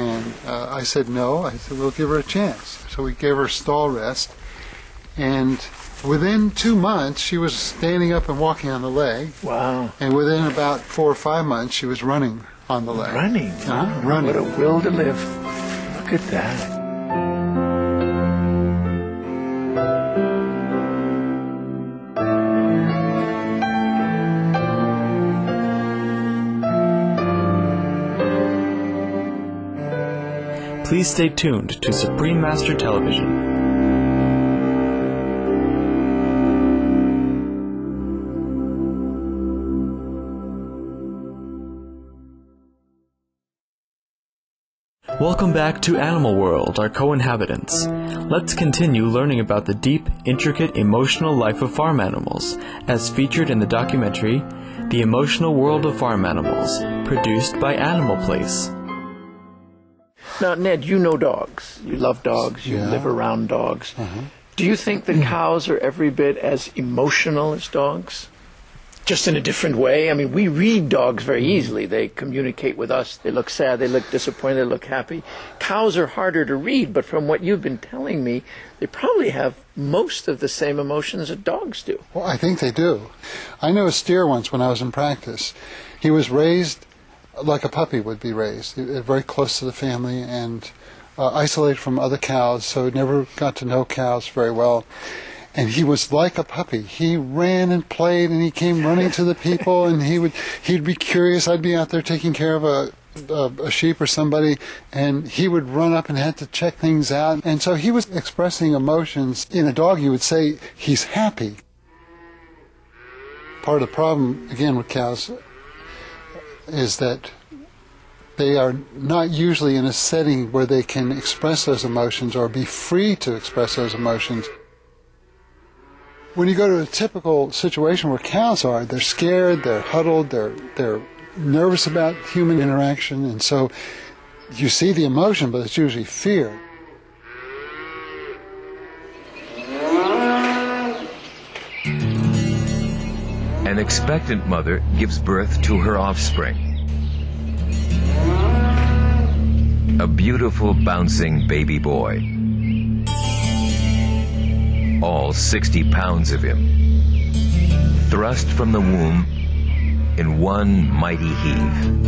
And I said no. I said, we'll give her a chance. So we gave her stall rest. And within 2 months, she was standing up and walking on the leg. Wow. And within about 4 or 5 months, she was running on the leg. Running? Running. What a will to live. Look at that. Please stay tuned to Supreme Master Television. Welcome back to Animal World, our co-inhabitants. Let's continue learning about the deep, intricate, emotional life of farm animals, as featured in the documentary, The Emotional World of Farm Animals, produced by Animal Place. Now, Ned, you know dogs. You love dogs. You live around dogs. Do you think that cows are every bit as emotional as dogs? Just in a different way? I mean, we read dogs very easily. They communicate with us. They look sad. They look disappointed. They look happy. Cows are harder to read, but from what you've been telling me, they probably have most of the same emotions that dogs do. Well, I think they do. I knew a steer once when I was in practice. He was raised like a puppy would be raised, very close to the family and isolated from other cows, so never got to know cows very well. And he was like a puppy. He ran and played, and he came running to the people, and he'd be curious. I'd be out there taking care of a sheep or somebody, and he would run up and had to check things out. And so he was expressing emotions. In a dog, you would say he's happy. Part of the problem, again, with cows is that they are not usually in a setting where they can express those emotions or be free to express those emotions. When you go to a typical situation where cows are, they're scared, they're huddled, they're nervous about human interaction, and so you see the emotion, but it's usually fear. An expectant mother gives birth to her offspring. A beautiful, bouncing baby boy. All 60 pounds of him. Thrust from the womb in one mighty heave.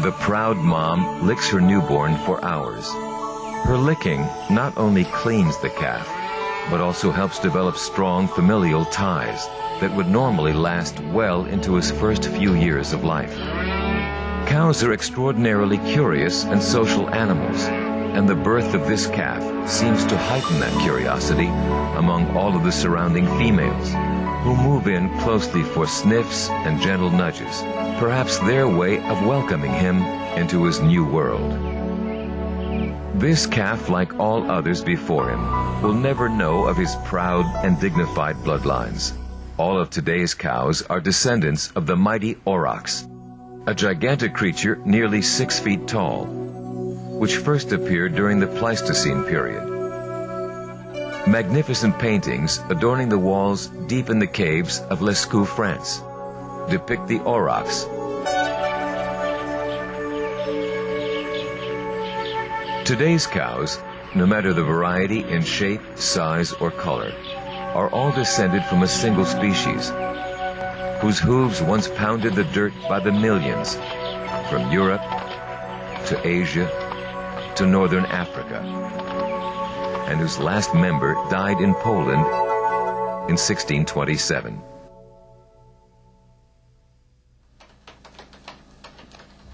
The proud mom licks her newborn for hours. Her licking not only cleans the calf, but also helps develop strong familial ties that would normally last well into his first few years of life. Cows are extraordinarily curious and social animals, and the birth of this calf seems to heighten that curiosity among all of the surrounding females, who move in closely for sniffs and gentle nudges, perhaps their way of welcoming him into his new world. This calf, like all others before him, will never know of his proud and dignified bloodlines. All of today's cows are descendants of the mighty aurochs, a gigantic creature nearly 6 feet tall, which first appeared during the Pleistocene period. Magnificent paintings adorning the walls deep in the caves of Lescou, France, depict the aurochs. Today's cows, no matter the variety in shape, size, or color, are all descended from a single species, whose hooves once pounded the dirt by the millions, from Europe to Asia to northern Africa, and whose last member died in Poland in 1627.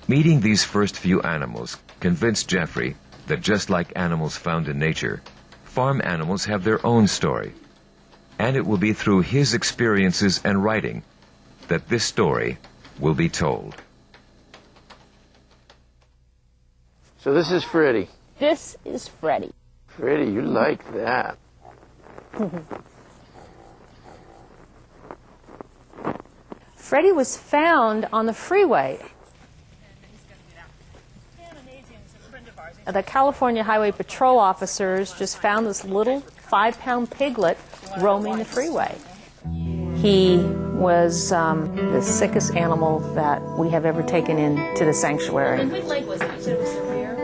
Meeting these first few animals convinced Jeffrey that just like animals found in nature, farm animals have their own story. And it will be through his experiences and writing that this story will be told. So this is Freddie. This is Freddie. Freddie, you like that. Freddie was found on the freeway. The California Highway Patrol officers just found this little 5-pound piglet roaming the freeway. He was the sickest animal that we have ever taken into the sanctuary. And which leg was it? You said it was severe?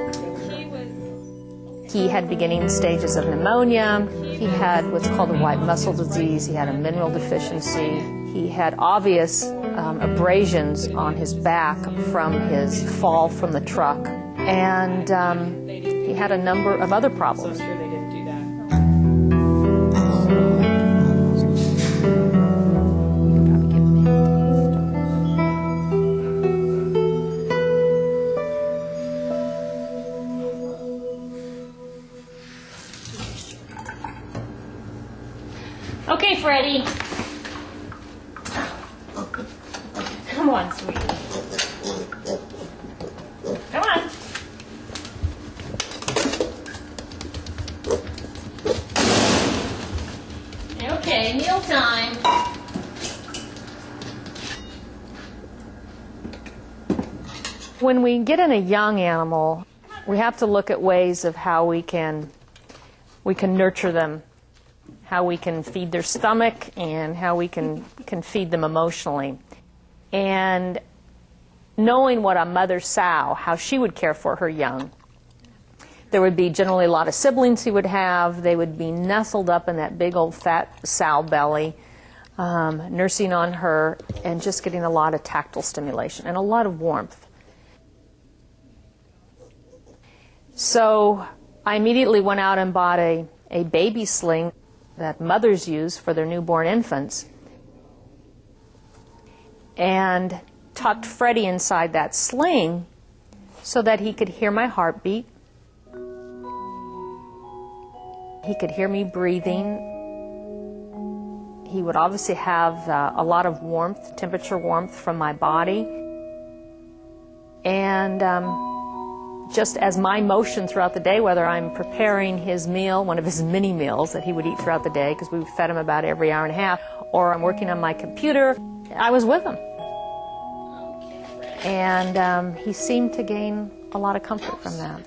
He had beginning stages of pneumonia. He had what's called a white muscle disease. He had a mineral deficiency. He had obvious abrasions on his back from his fall from the truck. And he had a number of other problems. So sure they didn't do that. Okay, Freddie. Come on, sweetie. Come on. Okay, meal time. When we get in a young animal, we have to look at ways of how we can nurture them, how we can feed their stomach, and how we can feed them emotionally. And knowing what a mother sow, how she would care for her young. There would be generally a lot of siblings he would have. They would be nestled up in that big old fat sow belly, nursing on her and just getting a lot of tactile stimulation and a lot of warmth. So I immediately went out and bought a baby sling that mothers use for their newborn infants, and tucked Freddie inside that sling so that he could hear my heartbeat. He could hear me breathing. He would obviously have a lot of warmth, temperature warmth from my body. And just as my motion throughout the day, whether I'm preparing his meal, one of his mini meals that he would eat throughout the day, because we fed him about every hour and a half, or I'm working on my computer, I was with him. And he seemed to gain a lot of comfort from that.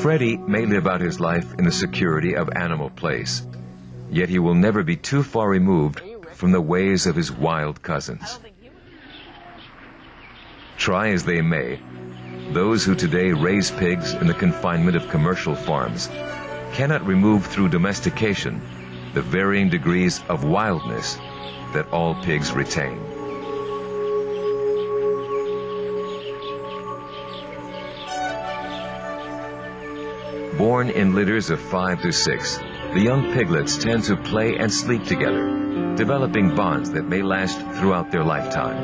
Freddie may live out his life in the security of Animal Place, yet he will never be too far removed from the ways of his wild cousins. Try as they may, those who today raise pigs in the confinement of commercial farms cannot remove through domestication the varying degrees of wildness that all pigs retain. Born in litters of 5 to 6, the young piglets tend to play and sleep together, developing bonds that may last throughout their lifetime.